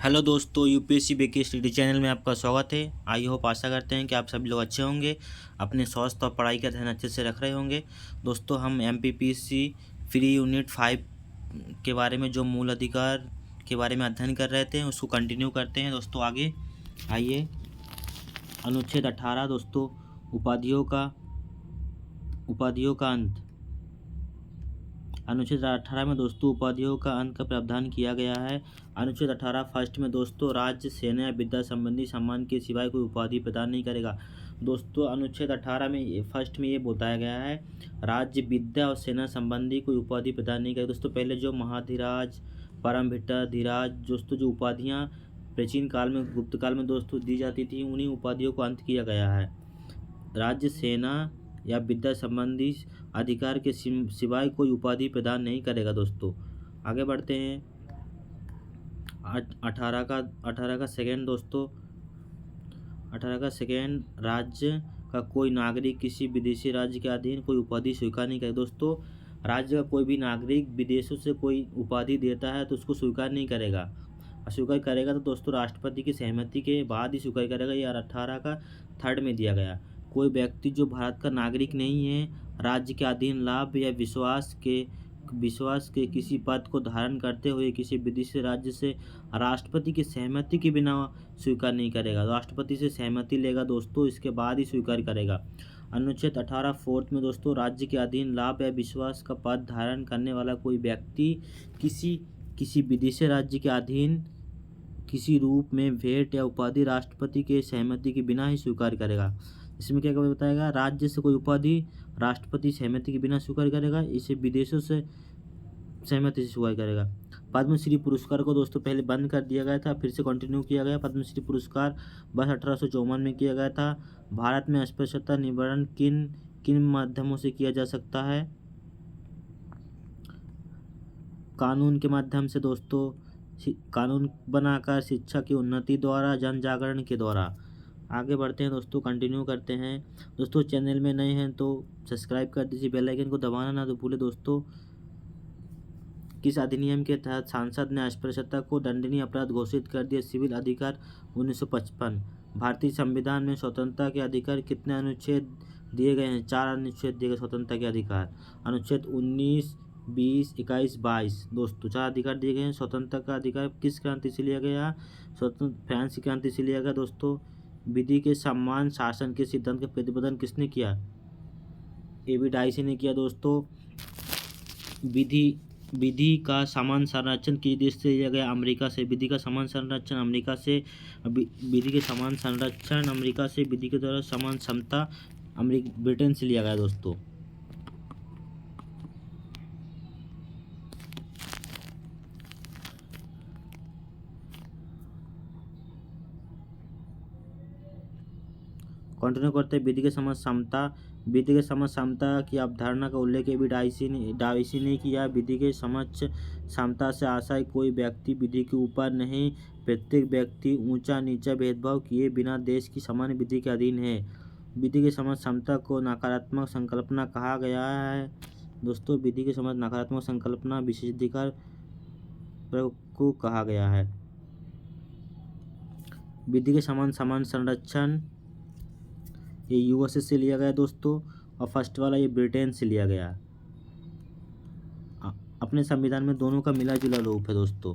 Hello दोस्तों, UPSC बेके study channel में आपका स्वागत है। आई होप आशा करते हैं कि आप सभी लोग अच्छे होंगे, अपने स्वास्थ्य और पढ़ाई का ध्यान अच्छे से रख रहे होंगे। दोस्तों, हम एमपीपीएससी फ्री यूनिट 5 के बारे में जो मूल अधिकार के बारे में अध्ययन कर रहे थे उसको कंटिन्यू करते हैं। दोस्तों आगे आइए, अनुच्छेद 18 दोस्तों, उपाधियों का अंत। अनुच्छेद 18 में दोस्तों उपाधियों का अंत का प्रावधान किया गया है। अनुच्छेद 18 फर्स्ट में दोस्तों राज्य, सेना या विद्या संबंधी सम्मान के सिवाय कोई उपाधि प्रदान नहीं करेगा। दोस्तों अनुच्छेद 18 में फर्स्ट में ये बताया गया है, राज्य, विद्या और सेना संबंधी कोई उपाधि प्रदान नहीं करेगा। दोस्तों पहले जो महाधिराज, परमभिट्टा धीराज दोस्तों जो उपाधियाँ प्राचीन काल में, गुप्त काल में दोस्तों दी जाती थी, उन्हीं उपाधियों को अंत किया गया है। राज्य, सेना या विद्या संबंधी अधिकार के सिवाय कोई उपाधि प्रदान नहीं करेगा। दोस्तों आगे बढ़ते हैं। 18 का सेकेंड दोस्तों, 18 का सेकेंड, राज्य का कोई नागरिक किसी विदेशी राज्य के अधीन कोई उपाधि स्वीकार नहीं करेगा। दोस्तों राज्य का कोई भी नागरिक विदेशों से कोई उपाधि देता है तो उसको स्वीकार नहीं करेगा। स्वीकार करेगा तो दोस्तों राष्ट्रपति की सहमति के बाद ही स्वीकार करेगा। ये 18 का थर्ड में दिया गया। कोई व्यक्ति जो भारत का नागरिक नहीं है, राज्य के अधीन लाभ या विश्वास के किसी पद को धारण करते हुए किसी विदेशी राज्य से राष्ट्रपति की सहमति के बिना स्वीकार नहीं करेगा। राष्ट्रपति से सहमति लेगा दोस्तों, इसके बाद ही स्वीकार करेगा। अनुच्छेद 18 फोर्थ में दोस्तों, राज्य के अधीन लाभ या विश्वास का पद धारण करने वाला कोई व्यक्ति किसी विदेशी राज्य के अधीन किसी रूप में भेंट या उपाधि राष्ट्रपति के सहमति के बिना ही स्वीकार करेगा। इसमें क्या बताएगा, राज्य से कोई उपाधि राष्ट्रपति सहमति के बिना स्वीकार करेगा, इसे विदेशों से सहमति से स्वीकार करेगा। पद्मश्री पुरस्कार को दोस्तों पहले बंद कर दिया गया था, फिर से कंटिन्यू किया गया। पद्मश्री पुरस्कार बस 1854 में किया गया था। भारत में अस्पृश्यता निवारण किन किन माध्यमों से किया जा सकता है? कानून के माध्यम से दोस्तों, कानून बनाकर, शिक्षा की उन्नति द्वारा, जन जागरण के द्वारा। आगे बढ़ते हैं दोस्तों, कंटिन्यू करते हैं। दोस्तों चैनल में नए हैं तो सब्सक्राइब कर दीजिए, बेल आइकन को दबाना ना तो भूले। दोस्तों किस अधिनियम के तहत सांसद ने अस्पृश्यता को दंडनीय अपराध घोषित कर दिया? सिविल अधिकार 1955। भारतीय संविधान में स्वतंत्रता के अधिकार कितने अनुच्छेद दिए गए हैं? 4 अनुच्छेद दिए गए स्वतंत्रता के अधिकार। अनुच्छेद 19, 20, 21, 22 दोस्तों 4 अधिकार दिए गए हैं। स्वतंत्रता का अधिकार किस क्रांति से लिया गया? स्वतंत्र फ्रांस की क्रांति से लिया गया। दोस्तों विधि के सम्मान शासन के सिद्धांत का प्रतिपादन किसने किया? एबी डाइसी ने किया। दोस्तों विधि का समान संरक्षण किस देश से लिया गया? अमेरिका से। विधि का समान संरक्षण अमेरिका से। विधि के समान संरक्षण अमेरिका से। विधि के द्वारा समान क्षमता ब्रिटेन से लिया गया। दोस्तों कंटिन्यू करते हैं। विधि के समान समता। विधि के समक्ष समता की अवधारणा का उल्लेख भी डाइसी ने किया। विधि के समक्ष समता से आशय कोई व्यक्ति विधि के ऊपर नहीं, प्रत्येक व्यक्ति ऊंचा नीचा भेदभाव किए बिना देश की समान विधि के अधीन है। विधि के समक्ष समता को नकारात्मक संकल्पना कहा गया है। दोस्तों विधि के समक्ष नकारात्मक संकल्पना विशेषाधिकार को कहा गया है। विधि के समान संरक्षण ये यूएसए से लिया गया दोस्तों, और फर्स्ट वाला ये ब्रिटेन से लिया गया। अपने संविधान में दोनों का मिला जुला रूप है दोस्तों।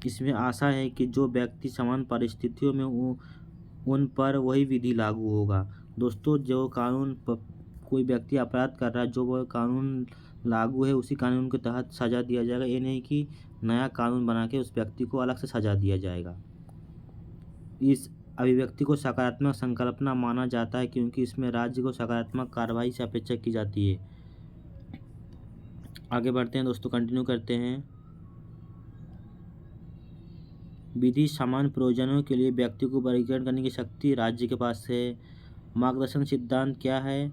इसमें आशा है कि जो व्यक्ति समान परिस्थितियों में उन पर वही विधि लागू होगा। दोस्तों जो कानून कोई व्यक्ति अपराध कर रहा है, जो वह कानून लागू है उसी कानून के तहत सज़ा दिया जाएगा। ये नहीं कि नया कानून बना के उस व्यक्ति को अलग से सज़ा दिया जाएगा। इस अभिव्यक्ति को सकारात्मक संकल्पना माना जाता है क्योंकि इसमें राज्य को सकारात्मक कार्रवाई से अपेक्षा की जाती है। आगे बढ़ते हैं दोस्तों, कंटिन्यू करते हैं। विधि समान प्रयोजनों के लिए व्यक्ति को वर्गीकरण करने की शक्ति राज्य के पास है। मार्गदर्शन सिद्धांत क्या है?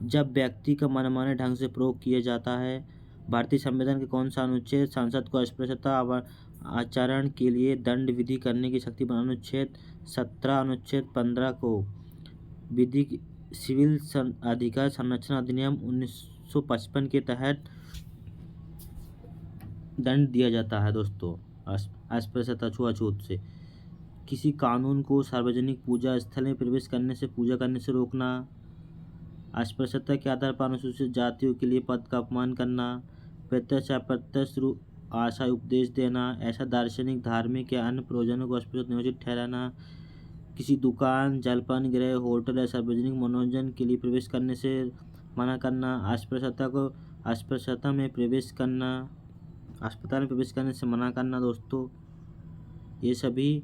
जब व्यक्ति का मनमाने ढंग से प्रयोग किया जाता है, भारतीय संविधान के कौन सा अनुच्छेद संसद को अस्पृश्यता आचरण के लिए दंड विधि करने की शक्ति पर? अनुच्छेद 17। अनुच्छेद 15 को विधि सिविल अधिकार संरक्षण अधिनियम 1955 के तहत दंड दिया जाता है दोस्तों अस्पृश्यता छुआछूत से। किसी कानून को सार्वजनिक पूजा स्थल में प्रवेश करने से पूजा करने से रोकना, अस्पृश्यता के आधार पर अनुसूचित जातियों के लिए पद का अपमान करना, प्रत्यक्ष या अप्रत्यक्ष आशा उपदेश देना, ऐसा दार्शनिक धार्मिक या अन्य प्रयोजनों को अस्पृश्य नियोजित ठहराना, किसी दुकान, जलपान गृह, होटल या सार्वजनिक मनोरंजन के लिए प्रवेश करने से मना करना, अस्पृश्यता में प्रवेश करना, अस्पताल में प्रवेश करने से मना करना दोस्तों, ये सभी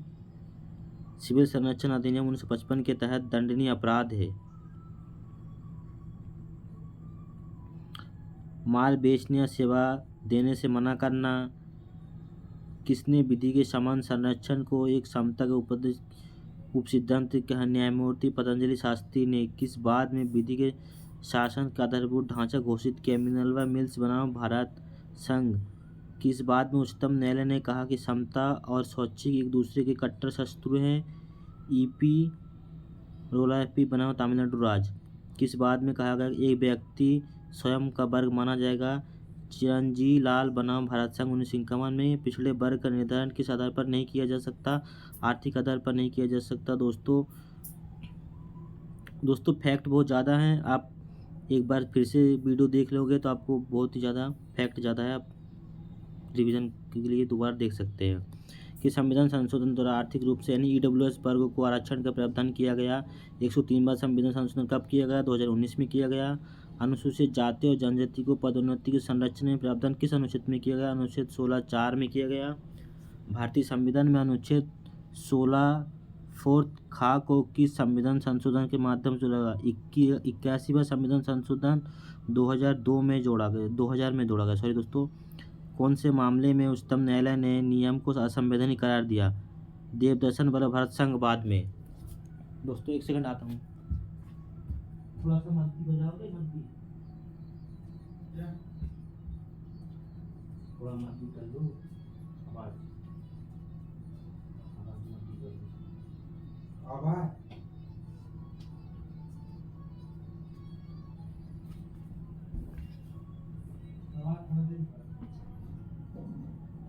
सिविल संरक्षण अधिनियम 1955 के तहत दंडनीय अपराध है। माल बेचने या सेवा देने से मना करना। किसने विधि के समान संरक्षण को एक समता के उपसिद्धांत कहा? न्यायमूर्ति पतंजलि शास्त्री ने। किस बात में विधि के शासन का आधारभूत ढांचा घोषित किया? मिनर्वा मिल्स बनाम भारत संघ। किस बात में उच्चतम न्यायालय ने कहा कि समता और स्वैच्छिक एक दूसरे के कट्टर शत्रु हैं? ईपी रोला एफपी बनाम तमिलनाडु राज्य। किस बात में कहा गया एक व्यक्ति स्वयं का वर्ग माना जाएगा? चिरंजी लाल बनाम भारत संघ 1951 में। पिछड़े वर्ग का निर्धारण किस आधार पर नहीं किया जा सकता? आर्थिक आधार पर नहीं किया जा सकता दोस्तों। फैक्ट बहुत ज़्यादा हैं, आप एक बार फिर से वीडियो देख लोगे तो आपको बहुत ही ज़्यादा फैक्ट ज़्यादा है, आप रिवीजन के लिए दोबारा देख सकते हैं। कि संविधान संशोधन द्वारा आर्थिक रूप से यानी ईडब्ल्यूएस वर्गों को आरक्षण का प्रावधान किया गया। 103 बार संविधान संशोधन कब किया गया? 2019 में किया गया। अनुसूचित जाति और जनजाति को पदोन्नति के संरक्षण में प्रावधान किस अनुच्छेद में किया गया? अनुच्छेद 16(4) में किया गया। भारतीय संविधान में अनुच्छेद 16(4) खा को किस संविधान संशोधन के माध्यम से जोड़ा गया? 81वां संविधान संशोधन 2000 में जोड़ा गया सॉरी दोस्तों। कौन से मामले में उच्चतम न्यायालय ने नियम को असंवैधानिक करार दिया? देवदर्शन बल्लभ भारत संघ बाद में। दोस्तों एक सेकंड आता हूँ, थोड़ा सा मंत्री बजाओगे? मंत्री थोड़ा मंत्री कर लो, आवाज मंत्री कर लो आवाज।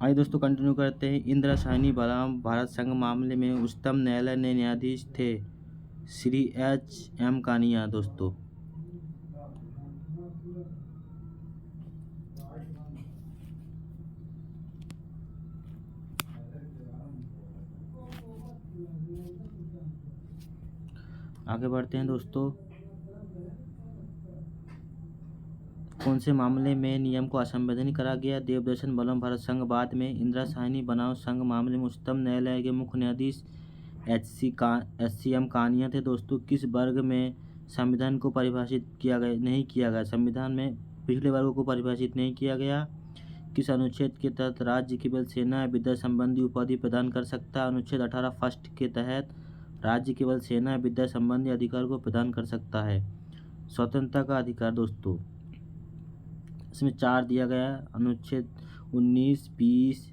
आइए दोस्तों कंटिन्यू करते हैं। इंदिरा साहनी बनाम भारत संघ मामले में उच्चतम न्यायालय ने न्यायाधीश थे श्री H.M. कानिया दोस्तों। आगे बढ़ते हैं दोस्तों। कौन से मामले में नियम को असंवैधानिक करा गया? देवदर्शन बल्लभ भारत संघ बाद में। इंदिरा साहनी बनाम संघ मामले में उच्चतम न्यायालय के मुख्य न्यायाधीश H.C.M. कानिया थे दोस्तों। किस वर्ग में संविधान को परिभाषित नहीं किया गया? संविधान में पिछले वर्गों को परिभाषित नहीं किया गया। किस अनुच्छेद के तहत राज्य केवल सेना या विद्या संबंधी उपाधि प्रदान कर सकता है? अनुच्छेद 18 फर्स्ट के तहत राज्य केवल सेना या विद्या संबंधी अधिकार को प्रदान कर सकता है। स्वतंत्रता का अधिकार दोस्तों, इसमें 4 दिया गया है। अनुच्छेद 19, 20,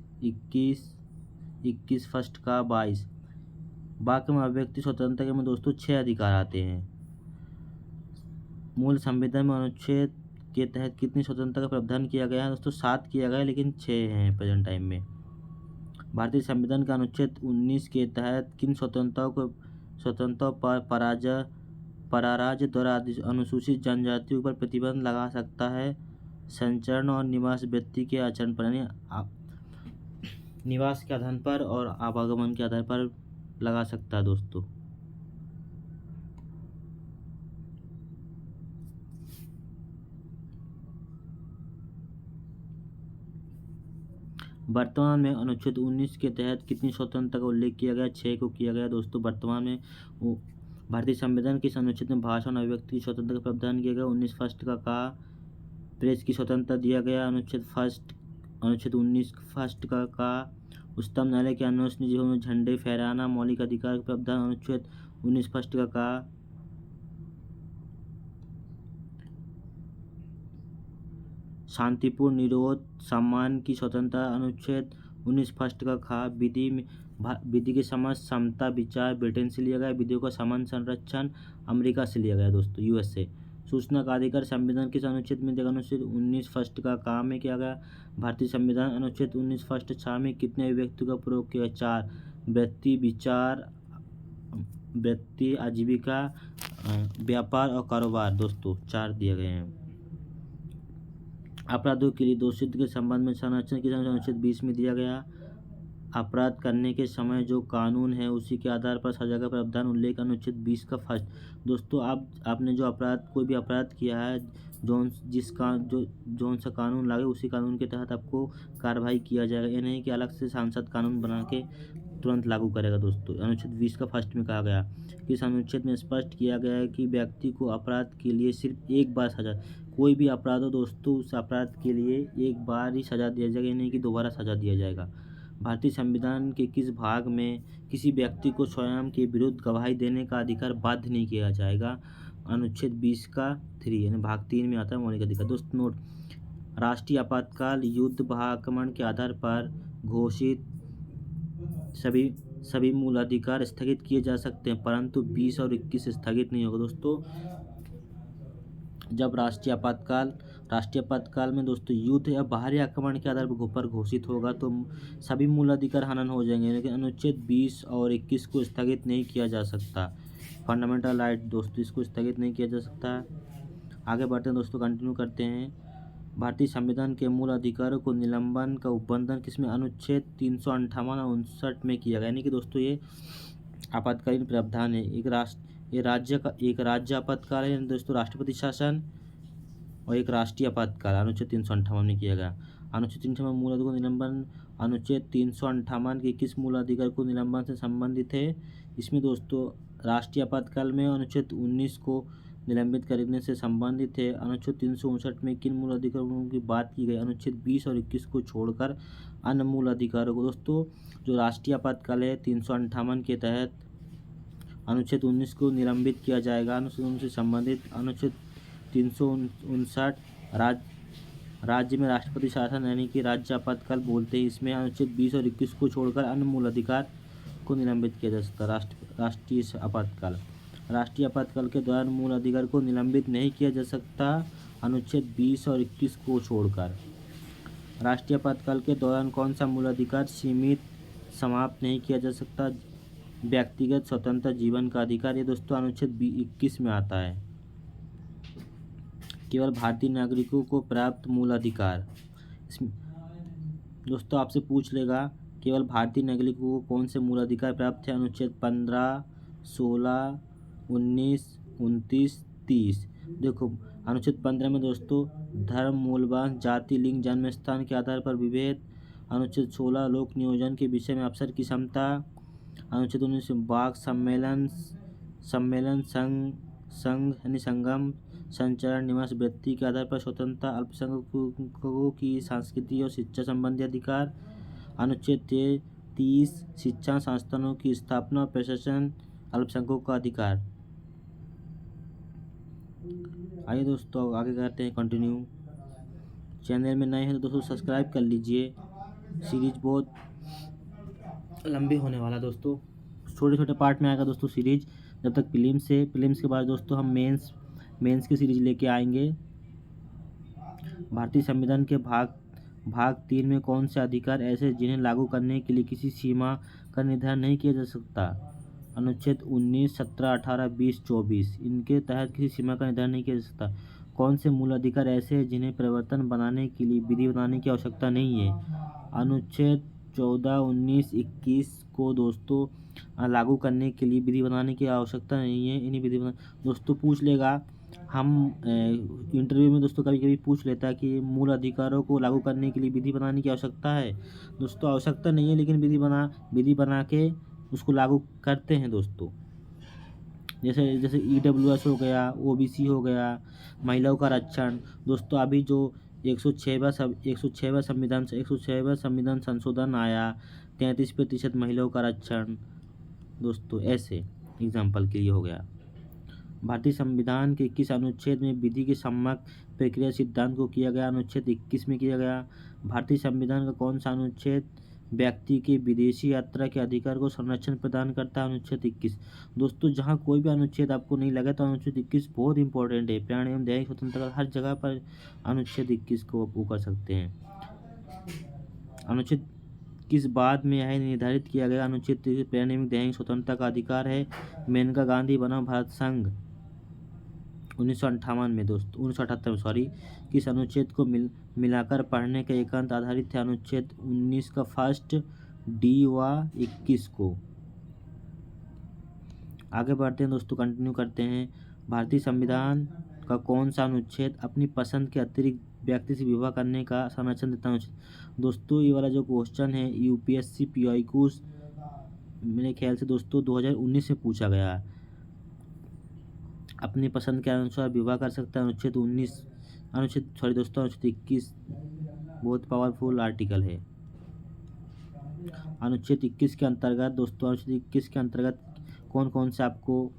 21 फर्स्ट का 22। बाकी में अभिव्यक्ति स्वतंत्रता में दोस्तों 6 अधिकार आते हैं। मूल संविधान में अनुच्छेद के तहत कितनी स्वतंत्रता का प्रावधान किया गया है दोस्तों? 7 किया गया है, लेकिन 6 हैं प्रेजेंट टाइम में। भारतीय संविधान का अनुच्छेद 19 के तहत किन स्वतंत्रताओं पर पराराज्य द्वारा अनुसूचित जनजातियों पर प्रतिबंध लगा सकता है? संचरण और निवास व्यक्ति के आचरण पर, यानी निवास के आधार पर और आवागमन के आधार पर लगा सकता है दोस्तों। वर्तमान में अनुच्छेद 19 के तहत कितनी स्वतंत्रता का उल्लेख किया गया? 6 को किया गया दोस्तों। वर्तमान में भारतीय संविधान के इस अनुच्छेद में भाषण और अभिव्यक्ति की स्वतंत्रता का प्रावधान किया गया। 19 फर्स्ट का प्रेस की स्वतंत्रता दिया गया। अनुच्छेद 19 फर्स्ट का उच्चतम न्यायालय के अन्य जीवों में झंडे फहराना मौलिक अधिकार का प्रावधान। अनुच्छेद 19 फर्स्ट का शांतिपूर्ण निरोध सम्मान की स्वतंत्रता अनुच्छेद 19 फर्स्ट का खा। विधि के समझ समता विचार ब्रिटेन से लिया गया। विधियों का समान संरक्षण अमेरिका से लिया गया दोस्तों, यूएसए। सूचना का अधिकार संविधान किस अनुच्छेद में देगा? अनुच्छेद 19 फर्स्ट का काम में किया गया। भारतीय संविधान अनुच्छेद 19 फर्स्ट छा में कितने अभिव्यक्तियों का प्रयोग किया? 4। वृत्ति विचार वृत्ति आजीविका व्यापार और कारोबार दोस्तों 4 दिए गए हैं। अपराधों के लिए दोषित के संबंध में संरक्षण किस अनुच्छेद 20 में दिया गया? अपराध करने के समय जो कानून है उसी के आधार पर सजा का प्रावधान उल्लेख अनुच्छेद 20 का फर्स्ट। दोस्तों आपने जो कोई भी अपराध किया है, जौन सा कानून लागे उसी कानून के तहत आपको कार्रवाई किया जाएगा। ये नहीं कि अलग से सांसद कानून बना के तुरंत लागू करेगा दोस्तों। अनुच्छेद 20 का फर्स्ट में कहा गया कि इस अनुच्छेद में स्पष्ट किया गया है कि व्यक्ति को अपराध के लिए सिर्फ एक बार सजा, कोई भी अपराध हो दोस्तों, उस अपराध के लिए एक बार ही सजा दिया जाएगा, नहीं कि दोबारा सजा दिया जाएगा। भारतीय संविधान के किस भाग में किसी व्यक्ति को स्वयं के विरुद्ध गवाही देने का अधिकार बाध्य नहीं किया जाएगा? अनुच्छेद 20 का 3 यानी भाग 3 में आता है मौलिक अधिकार। दोस्तों नोट, राष्ट्रीय आपातकाल युद्ध आक्रमण के आधार पर घोषित सभी मूल अधिकार स्थगित किए जा सकते हैं, परंतु 20 और 21 स्थगित नहीं होगा दोस्तों। जब राष्ट्रीय आपातकाल में दोस्तों युद्ध या बाहरी आक्रमण के आधार पर घोषित होगा तो सभी मूल अधिकार हनन हो जाएंगे, लेकिन अनुच्छेद 20 और 21 को स्थगित नहीं किया जा सकता। फंडामेंटल राइट दोस्तों, इसको स्थगित नहीं किया जा सकता। आगे बढ़ते हैं दोस्तों, कंटिन्यू करते हैं। भारतीय संविधान के मूल अधिकारों को निलंबन का उल्लंघन किसमें? अनुच्छेद 358 और 59 में किया गया। यानी कि दोस्तों ये आपातकालीन प्रावधान है। एक राज्य आपातकाल है दोस्तों, राष्ट्रपति शासन, और एक राष्ट्रीय आपातकाल अनुच्छेद 358 में किया गया। अनुच्छेद 358 मूल अधिकार को निलंबन, अनुच्छेद 358 के किस मूल अधिकार को निलंबन से संबंधित है? इसमें दोस्तों राष्ट्रीय आपातकाल में अनुच्छेद 19 को निलंबित करने से संबंधित है। अनुच्छेद 359 में किन मूल अधिकारों की बात की गई? अनुच्छेद 20 और 21 को छोड़कर अन्य मूल अधिकारों को। दोस्तों जो राष्ट्रीय आपातकाल है 358 के तहत अनुच्छेद 19 को निलंबित किया जाएगा। अनुच्छेद 19 से संबंधित अनुच्छेद 359 राज्य में राष्ट्रपति शासन यानी कि राज्य आपातकाल बोलते हैं। इसमें अनुच्छेद 20 और 21 को छोड़कर अन्य मूल अधिकार को निलंबित किया जा सकता है। राष्ट्रीय आपातकाल के दौरान मूल अधिकार को निलंबित नहीं किया जा सकता, अनुच्छेद 20 और 21 को छोड़कर। राष्ट्रीय आपातकाल के दौरान कौन सा मूल अधिकार सीमित समाप्त नहीं किया जा सकता? व्यक्तिगत स्वतंत्र जीवन का अधिकार, ये दोस्तों अनुच्छेद 21 में आता है। केवल भारतीय नागरिकों को प्राप्त मूल अधिकार, इसमें दोस्तों आपसे पूछ लेगा केवल भारतीय नागरिकों को कौन से मूल अधिकार प्राप्त है? अनुच्छेद 15, 16, 19, 29, 30। देखो अनुच्छेद 15 में दोस्तों धर्म, मूलवान, जाति, लिंग, जन्म स्थान के आधार पर विभेद। अनुच्छेद 16 लोक नियोजन के विषय में अवसर की क्षमता। अनुच्छेद 19 वाक सम्मेलन संघ यानी संगम, संचरण, निवास, वृत्ति के आधार पर स्वतंत्रता, अल्पसंख्यकों की सांस्कृतिक और शिक्षा संबंधी अधिकार। अनुच्छेद 30 शिक्षा संस्थानों की स्थापना और प्रशासन, अल्पसंख्यकों का अधिकार। आइए दोस्तों आगे करते हैं कंटिन्यू। चैनल में नए हैं तो दोस्तों सब्सक्राइब कर लीजिए। सीरीज बहुत लंबी होने वाला दोस्तों, छोटे छोटे पार्ट में आएगा दोस्तों सीरीज। जब तक प्रीलिम्स के बाद दोस्तों हम मेंस की सीरीज लेके आएंगे। भारतीय संविधान के भाग 3 में कौन से अधिकार ऐसे जिन्हें लागू करने के लिए किसी सीमा का निर्धारण नहीं किया जा सकता? अनुच्छेद 19, 17, 18, 20, 24 इनके तहत किसी सीमा का निर्धारण नहीं किया जा सकता। कौन से मूल अधिकार ऐसे हैं जिन्हें परिवर्तन बनाने के लिए विधि बनाने की आवश्यकता नहीं है? अनुच्छेद 14, 19, 21 को दोस्तों लागू करने के लिए विधि बनाने की आवश्यकता नहीं है। इन्हीं विधि दोस्तों पूछ लेगा, हम इंटरव्यू में दोस्तों कभी कभी पूछ लेता है कि मूल अधिकारों को लागू करने के लिए विधि बनाने की आवश्यकता है। दोस्तों आवश्यकता नहीं है, लेकिन विधि बना के उसको लागू करते हैं दोस्तों। जैसे EWS हो गया, OBC हो गया, महिलाओं का आरक्षण। दोस्तों अभी जो 106वां संविधान संशोधन आया, 33% महिलाओं का आरक्षण दोस्तों, ऐसे एग्जाम्पल के लिए हो गया। भारतीय संविधान के किस अनुच्छेद में विधि के सम्यक प्रक्रिया सिद्धांत को किया गया? अनुच्छेद 21 में किया गया। भारतीय संविधान का कौन सा अनुच्छेद व्यक्ति के विदेशी यात्रा के अधिकार को संरक्षण प्रदान करता है? अनुच्छेद 21। दोस्तों जहाँ कोई भी अनुच्छेद आपको नहीं लगा तो अनुच्छेद 21 बहुत इंपॉर्टेंट है। प्राण एवं दैहिक स्वतंत्रता हर जगह पर अनुच्छेद 21 को आप वो कर सकते हैं। अनुच्छेद किस बात में यह निर्धारित किया गया? अनुच्छेद 23 प्राण एवं दैहिक स्वतंत्रता का अधिकार है। मेनका गांधी बनाम भारत संघ 1958 में दोस्तों 1978 में किस अनुच्छेद को मिलाकर पढ़ने का एकांत आधारित है? अनुच्छेद 19 का फर्स्ट डी व 21 को। आगे बढ़ते हैं दोस्तों, कंटिन्यू करते हैं। भारतीय संविधान का कौन सा अनुच्छेद अपनी पसंद के अतिरिक्त व्यक्ति से विवाह करने का संरक्षण देता है? दोस्तों ये वाला जो क्वेश्चन है यूपीएससी पीआई को मेरे ख्याल से दोस्तों 2019 में पूछा गया है। अपनी पसंद के अनुसार विवाह कर सकता है। अनुच्छेद 21 बहुत पावरफुल आर्टिकल है। अनुच्छेद 21 के अंतर्गत दोस्तों अनुच्छेद 21 के अंतर्गत कौन कौन से आपको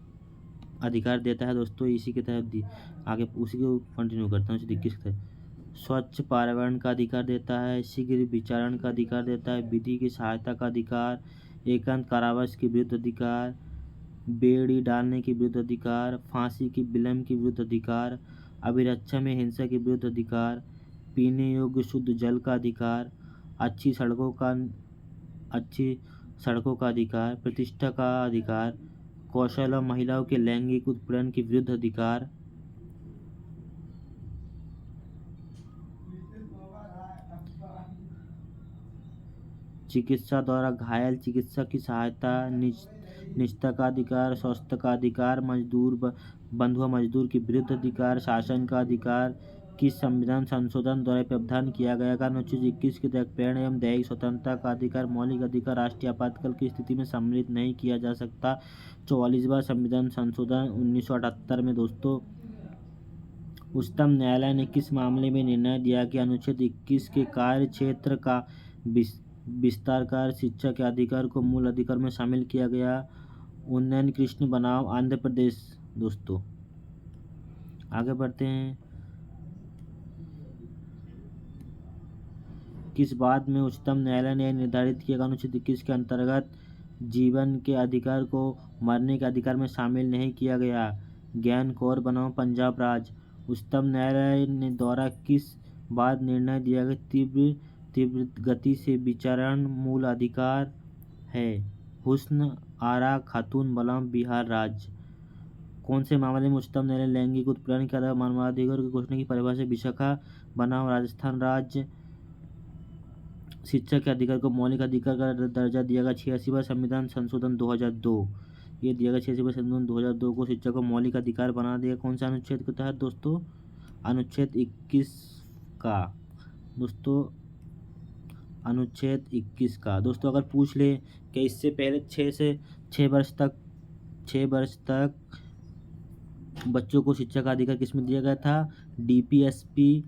अधिकार देता है? दोस्तों इसी के तहत आगे उसी को कंटिन्यू करता हूँ। अनुच्छेद 21 के तहत स्वच्छ पर्यावरण का अधिकार देता है, शीघ्र विचारण का अधिकार देता है, विधि की सहायता का अधिकार, एकांत कारावास के विरुद्ध अधिकार, बेड़ी डालने के विरुद्ध अधिकार, फांसी की विलंब के विरुद्ध अधिकार, अभिरक्षा में हिंसा के विरुद्ध अधिकार, पीने योग्य शुद्ध जल का अधिकार, अच्छी सड़कों का अधिकार, प्रतिष्ठा का अधिकार, कौशल और महिलाओं के लैंगिक उत्पीड़न के विरुद्ध अधिकार, चिकित्सा द्वारा घायल चिकित्सक की सहायता, निजता का अधिकार, स्वास्थ्य का अधिकार, बंधुआ मजदूर के विरुद्ध अधिकार, शासन का अधिकार। किस संविधान संशोधन द्वारा प्रावधान किया गया? अनुच्छेद 21 के तहत प्राण एवं दैहिक स्वतंत्रता का अधिकार मौलिक अधिकार राष्ट्रीय आपातकाल की स्थिति में सम्मिलित नहीं किया जा सकता। 44वां संविधान संशोधन 1978 में दोस्तों उच्चतम न्यायालय ने किस मामले में निर्णय दिया कि अनुच्छेद 21 के कार्य क्षेत्र का विस्तार कर शिक्षा के अधिकार को मूल अधिकार में शामिल किया गया? उन्नयन कृष्ण बनाम आंध्र प्रदेश। दोस्तों आगे बढ़ते हैं। किस बात में उच्चतम न्यायालय ने निर्धारित किया अनुच्छेद 21 के अंतर्गत जीवन के अधिकार को मरने के अधिकार में शामिल नहीं किया गया? ज्ञान कौर बनाम पंजाब राज्य। उच्चतम न्यायालय ने द्वारा किस बात निर्णय दिया गया तीव्र गति से विचरण मूल अधिकार है? हुस्न आरा खातून बनाम बिहार राज्य। कौन से मामले में उच्चतम न्यायालय लैंगिक उत्पीड़न के आधार मानवाधिकार की घोषणा की परिभाषा? विशाखा बनाम राजस्थान राज्य। शिक्षा के अधिकार को मौलिक अधिकार का दर्जा दिया गया 86वां संविधान संशोधन 2002। ये दिया गया 86वां संशोधन 2002 को शिक्षा को मौलिक अधिकार बना दिया। कौन सा अनुच्छेद के तहत दोस्तों? अनुच्छेद 21 का। दोस्तों अनुच्छेद 21 का दोस्तों अगर पूछ ले कि इससे पहले 6 वर्ष तक बच्चों को शिक्षा का अधिकार किस में दिया गया था? डीपीएसपी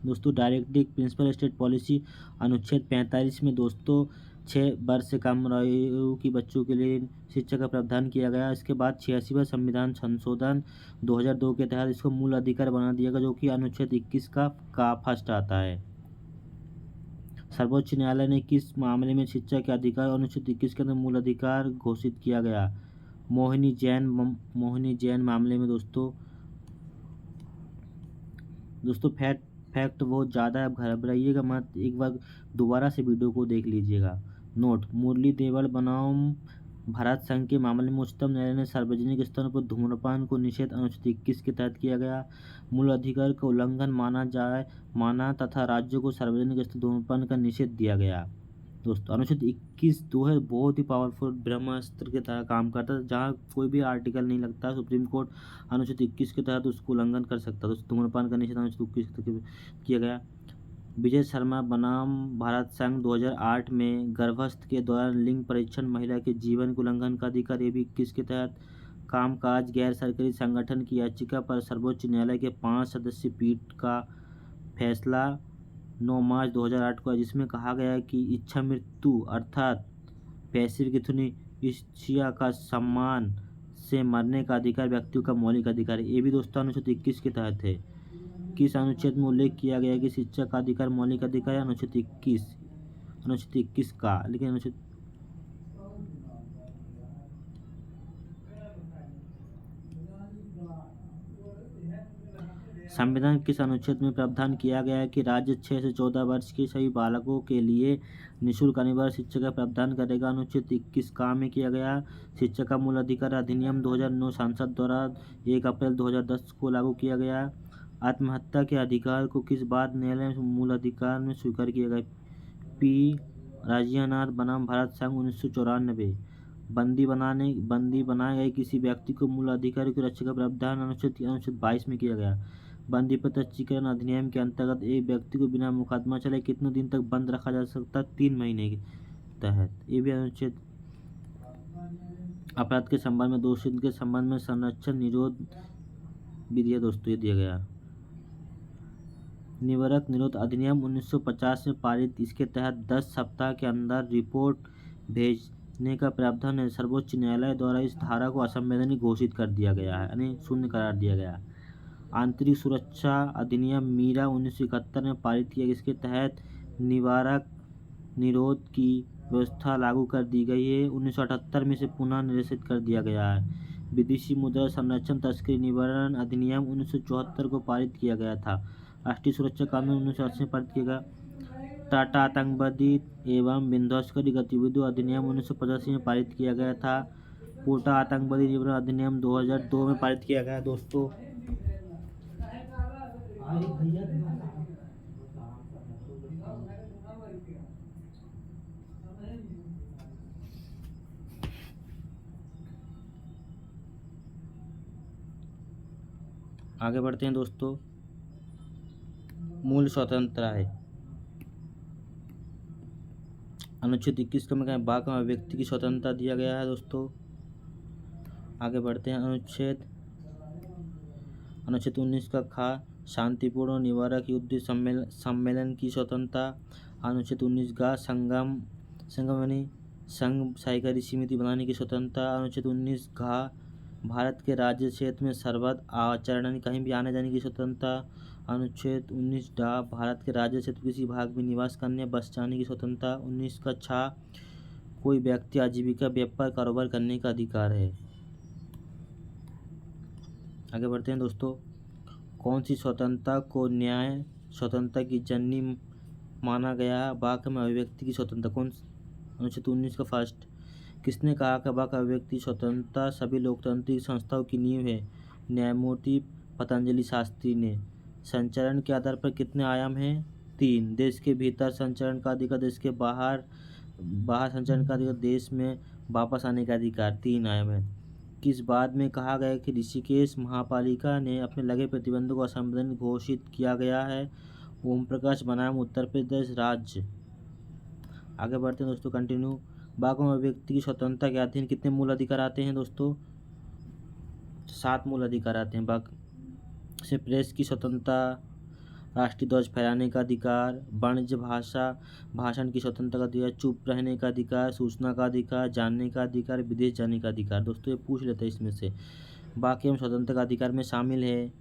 दोस्तों डायरेक्टिव प्रिंसिपल स्टेट पॉलिसी। अनुच्छेद 45 में दोस्तों 6 वर्ष से कम आयु की बच्चों के लिए शिक्षा का प्रावधान किया गया। इसके बाद 86वां संविधान संशोधन 2002 के तहत इसको मूल अधिकार बना दिया गया, जो कि अनुच्छेद 21 का फर्स्ट आता है। सर्वोच्च न्यायालय ने किस मामले में शिक्षा के अधिकार अनुच्छेद 21 के अंदर मूल अधिकार घोषित किया गया? मोहिनी जैन मामले में दोस्तों फैक्ट बहुत ज़्यादा है, आप घबराइएगा मत, एक बार दोबारा से वीडियो को देख लीजिएगा। नोट, मुरली देवड़ बनाम भारत संघ के मामले में उच्चतम न्यायालय ने सार्वजनिक स्थानों पर धूम्रपान को निषेध अनुच्छेद 21 के तहत किया गया। मूल अधिकार का उल्लंघन माना तथा राज्यों को सार्वजनिक स्थल धूम्रपान का निषेध दिया गया। दोस्तों अनुच्छेद 21 जो है बहुत ही पावरफुल ब्रह्मास्त्र की तरह काम करता है। जहाँ कोई भी आर्टिकल नहीं लगता, सुप्रीम कोर्ट अनुच्छेद 21 के तहत उसको उल्लंघन कर सकता है। तो धूम्रपान का निषेध अनुच्छेद 21 के तहत किया गया। विजय शर्मा बनाम भारत संघ 2008 में गर्भस्थ के दौरान लिंग परीक्षण महिला के जीवन के उल्लंघन का अधिकार, ये भी 21 के तहत। कामकाज गैर सरकारी संगठन की याचिका पर सर्वोच्च न्यायालय के 5 सदस्यीय पीठ का फैसला 9 मार्च 2008 को, जिसमें कहा गया है कि इच्छा मृत्यु अर्थात पैसिव यूथेनेशिया का सम्मान से मरने का अधिकार व्यक्तियों का मौलिक अधिकार है। ये भी दोस्तों अनुच्छेद 21 के तहत है। किस अनुच्छेद में उल्लेख किया गया है कि शिक्षा का अधिकार मौलिक अधिकार है? अनुच्छेद 21 का। लेकिन अनुच्छेद संविधान किस अनुच्छेद में प्रावधान किया गया है कि राज्य 6 से 14 वर्ष के सभी बालकों के लिए निःशुल्क अनिवार्य शिक्षा का प्रावधान करेगा? अनुच्छेद 21 का में किया गया। शिक्षा का मूल अधिकार अधिनियम 2009 संसद द्वारा 1 अप्रैल 2010 को लागू किया गया। आत्महत्या के अधिकार को किस बार न्यायालय में मूल अधिकार में स्वीकार किया गया? पी राजियानाथ बनाम भारत संघ 1994। बंदी बनाए गए किसी व्यक्ति को मूल अधिकार की रक्षा का प्रावधान अनुच्छेद 22 में किया गया। बंदी प्रत्यक्षीकरण अधिनियम के अंतर्गत एक व्यक्ति को बिना मुकदमा चले कितने दिन तक बंद रखा जा सकता है? 3 महीने के तहत। ये भी अनुच्छेद अपराध के संबंध में दोषियों के संबंध में संरक्षण निरोध विधि है दोस्तों, ये दिया गया। निवारक निरोध अधिनियम 1950 में पारित। इसके तहत 10 सप्ताह के अंदर रिपोर्ट भेजने का प्रावधान है। सर्वोच्च न्यायालय द्वारा इस धारा को असंवैधानिक घोषित कर दिया गया है, यानी शून्य करार दिया गया। आंतरिक सुरक्षा अधिनियम मीरा 1971 में पारित किया। इसके तहत निवारक निरोध की व्यवस्था लागू कर दी गई है। 1978 में इसे पुनः निर्देशित कर दिया गया है। विदेशी मुद्रा संरक्षण तस्करी निवारण अधिनियम 1974 को पारित किया गया था। राष्ट्रीय सुरक्षा कानून 1980 में पारित किया गया। टाटा आतंकवादी एवं विध्वंसकारी गतिविधियों अधिनियम 1985 में पारित किया गया था। कोटा आतंकवादी निवारण अधिनियम 2002 में पारित किया गया दोस्तों। आगे बढ़ते हैं दोस्तों। मूल स्वतंत्रता है। अनुच्छेद 21 का में वाक एवं व्यक्ति की स्वतंत्रता दिया गया है दोस्तों। आगे बढ़ते हैं। अनुच्छेद 19 का खा शांतिपूर्ण निवारक युद्ध सम्मेलन की स्वतंत्रता। अनुच्छेद 19 का संगम यानी संघ सहकारी समिति बनाने की स्वतंत्रता। अनुच्छेद 19 घा भारत के राज्य क्षेत्र में सर्वत्र आचरण कहीं भी आने जाने की स्वतंत्रता। अनुच्छेद 19 डा भारत के राज्य क्षेत्र किसी भाग में निवास करने बस जाने की स्वतंत्रता। 19 का छा कोई व्यक्ति आजीविका व्यापार कारोबार करने का अधिकार है। आगे बढ़ते हैं दोस्तों। कौन सी स्वतंत्रता को न्याय स्वतंत्रता की जननी माना गया? वाक में अभिव्यक्ति की स्वतंत्रता। कौन? अनुच्छेद 19 का फर्स्ट। किसने कहा कि वाक अभिव्यक्ति स्वतंत्रता सभी लोकतांत्रिक संस्थाओं की नींव है? न्यायमूर्ति पतंजलि शास्त्री ने। संचरण के आधार पर कितने आयाम हैं? 3। देश के भीतर संचरण का अधिकार, देश के बाहर संचरण का अधिकार, देश में वापस आने का अधिकार। 3 आयाम है। किस बात में कहा गया कि ऋषिकेश महापालिका ने अपने लगे प्रतिबंधों को असंवैधानिक घोषित किया गया है? ओम प्रकाश बनाम उत्तर प्रदेश राज्य। आगे बढ़ते हैं दोस्तों, कंटिन्यू। वाक एवं अभिव्यक्ति की स्वतंत्रता के अधीन कितने मूल अधिकार आते हैं दोस्तों? 7 मूल अधिकार आते हैं। वाक से प्रेस की स्वतंत्रता, राष्ट्रीय ध्वज फहराने का अधिकार, वाणिज्य भाषण की स्वतंत्रता का अधिकार, चुप रहने का अधिकार, सूचना का अधिकार, जानने का अधिकार, विदेश जाने का अधिकार। दोस्तों ये पूछ लेते हैं इसमें से। वाक एवं स्वतंत्रता का अधिकार में शामिल है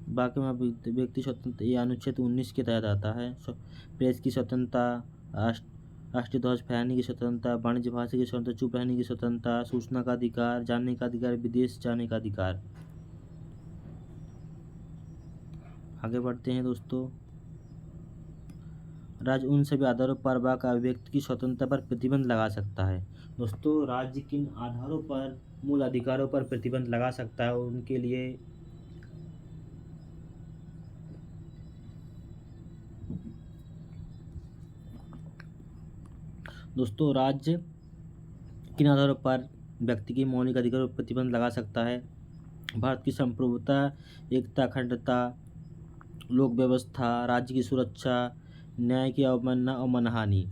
वाक एवं व्यक्ति स्वतंत्रता, ये अनुच्छेद 19 के तहत आता है। प्रेस की स्वतंत्रता, राष्ट्रीय ध्वज फहराने की स्वतंत्रता, वाणिज्य भाषा की स्वतंत्रता, चुप रहने की स्वतंत्रता, सूचना का अधिकार, जानने का अधिकार, विदेश जाने का अधिकार। आगे बढ़ते हैं दोस्तों। राज्य उन सभी आधारों पर वाक अभिव्यक्ति की स्वतंत्रता पर प्रतिबंध लगा सकता है। दोस्तों राज्य किन आधारों पर मूल अधिकारों पर प्रतिबंध लगा सकता है? उनके लिए दोस्तों राज्य किन आधारों पर व्यक्ति के मौलिक अधिकारों पर प्रतिबंध लगा सकता है? भारत की संप्रभुता, एकता, अखंडता, लोक व्यवस्था, राज्य की सुरक्षा, न्याय की अवमानना और मानहानि।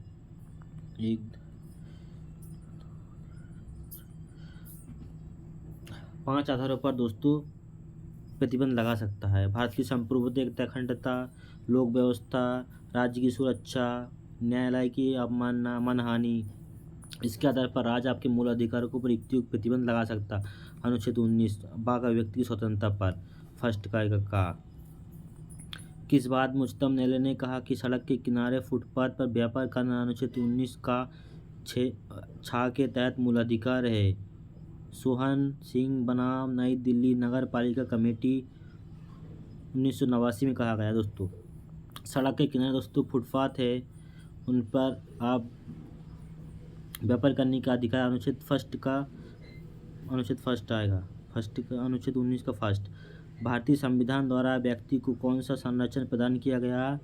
5 आधारों पर दोस्तों प्रतिबंध लगा सकता है। भारत की संप्रभुता, एकता, अखंडता, लोक व्यवस्था, राज्य की सुरक्षा, न्यायालय की अवमानना, मानहानि। इसके आधार पर राज्य आपके मूल अधिकारों को युक्तियुक्त प्रतिबंध लगा सकता। अनुच्छेद 19 बाघ व्यक्ति की स्वतंत्रता पर फर्स्ट का किस बात में उच्चतम न्यायालय ने कहा कि सड़क के किनारे फुटपाथ पर व्यापार करना अनुच्छेद 19 का 6 के तहत मूल अधिकार है। सोहन सिंह बनाम नई दिल्ली नगर पालिका कमेटी 1989 में कहा गया दोस्तों। सड़क के किनारे दोस्तों फुटपाथ है, उन पर आप व्यापार करने का अधिकार अनुच्छेद फर्स्ट आएगा, अनुच्छेद 19 का फर्स्ट। भारतीय संविधान द्वारा व्यक्ति को कौन सा संरक्षण प्रदान किया गया?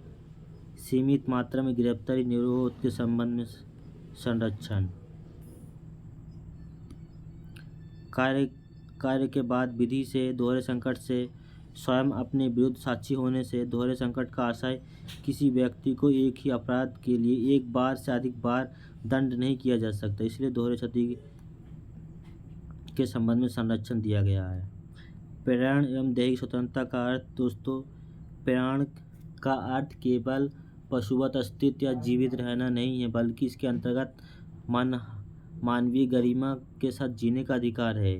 सीमित मात्रा में गिरफ्तारी निरोध के संबंध में संरक्षण। कार्य के बाद विधि से दोहरे संकट से स्वयं अपने विरुद्ध साक्षी होने से दोहरे संकट का आशय किसी व्यक्ति को एक ही अपराध के लिए एक बार से अधिक बार दंड नहीं किया जा सकता, इसलिए दोहरे क्षति के संबंध में संरक्षण दिया गया है। प्राण एवं दैहिक स्वतंत्रता का अर्थ दोस्तों, प्राण का अर्थ केवल पशुवत अस्तित्व या जीवित रहना नहीं है, बल्कि इसके अंतर्गत मानवीय गरिमा के साथ जीने का अधिकार है।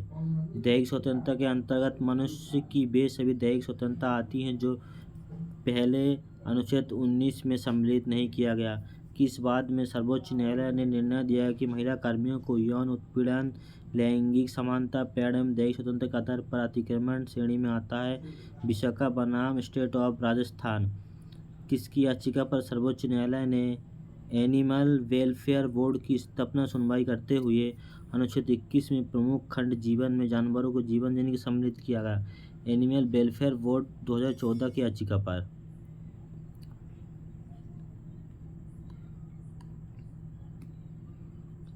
दैहिक स्वतंत्रता के अंतर्गत मनुष्य की वे सभी दैहिक स्वतंत्रता आती हैं जो पहले अनुच्छेद 19 में सम्मिलित नहीं किया गया। किस बात में सर्वोच्च न्यायालय ने निर्णय दिया कि महिला कर्मियों को यौन उत्पीड़न, लैंगिक समानता, प्राण एवं दैहिक स्वतंत्रता के आधार पर अतिक्रमण श्रेणी में आता है? विशाखा बनाम स्टेट ऑफ राजस्थान। किसकी याचिका पर सर्वोच्च न्यायालय ने एनिमल वेलफेयर बोर्ड की स्थापना सुनवाई करते हुए अनुच्छेद 21 में प्रमुख खंड जीवन में जानवरों को जीवन देने की सम्मिलित किया गया? एनिमल वेलफेयर बोर्ड 2014 की याचिका पर।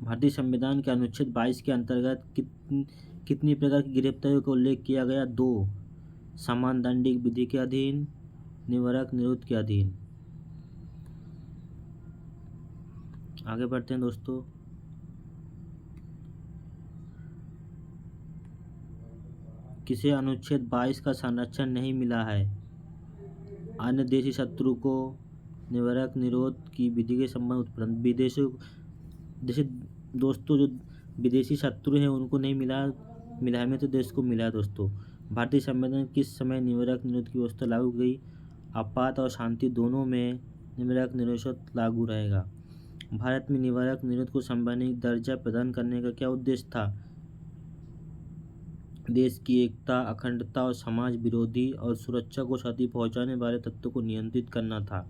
भारतीय संविधान के अनुच्छेद 22 के अंतर्गत कितनी प्रकार की गिरफ्तारियों का उल्लेख किया गया? 2। समान दंडिक विधि के अधीन, निवारक निरोध के अधीन। आगे बढ़ते हैं दोस्तों। किसे अनुच्छेद 22 का संरक्षण नहीं मिला है? अन्य देशी शत्रु को निवारक निरोध की विधि के संबंध उपरांत विदेशों जैसे दोस्तों जो विदेशी शत्रु हैं उनको नहीं मिला है में तो देश को मिला है दोस्तों। भारतीय संविधान किस समय निवारक निरोध की व्यवस्था लागू गई? आपात और शांति दोनों में निवारक निरोध लागू रहेगा। भारत में निवारक निरोध को संवैधानिक दर्जा प्रदान करने का क्या उद्देश्य था? देश की एकता, अखंडता और समाज विरोधी और सुरक्षा को क्षति पहुंचाने वाले तत्वों को नियंत्रित करना था।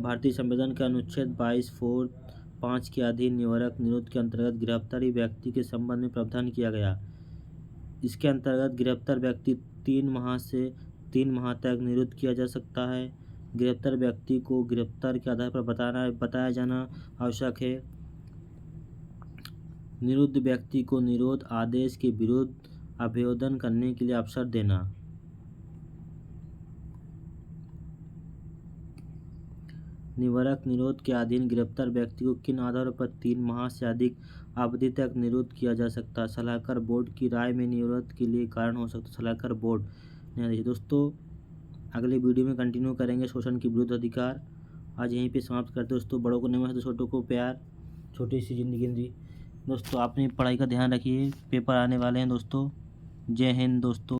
भारतीय संविधान के अनुच्छेद 22(4)(5) के अधीन निवारक निरोध के अंतर्गत गिरफ्तारी व्यक्ति के संबंध में प्रावधान किया गया। इसके अंतर्गत गिरफ्तार व्यक्ति 3 माह से 3 माह तक निरुद्ध किया जा सकता है। गिरफ्तार व्यक्ति को गिरफ्तार के आधार पर बताया जाना आवश्यक है। निरुद्ध व्यक्ति को निरोध आदेश के विरुद्ध आवेदन करने के लिए अवसर देना। निवारक निरोध के अधीन गिरफ्तार व्यक्ति को किन आधारों पर 3 माह से अधिक अवधि तक निरुद्ध किया जा सकता है? सलाहकार बोर्ड की राय में निरोध के लिए कारण हो सकता है। सलाहकार बोर्ड न्यायाधीश। दोस्तों अगले वीडियो में कंटिन्यू करेंगे शोषण के विरुद्ध अधिकार। आज यहीं पे समाप्त करते दोस्तों। बड़ों को नमस्ते, छोटों को प्यार, छोटी सी जिंदगी। दोस्तों अपनी पढ़ाई का ध्यान रखिए, पेपर आने वाले हैं दोस्तों। जय हिंद दोस्तों।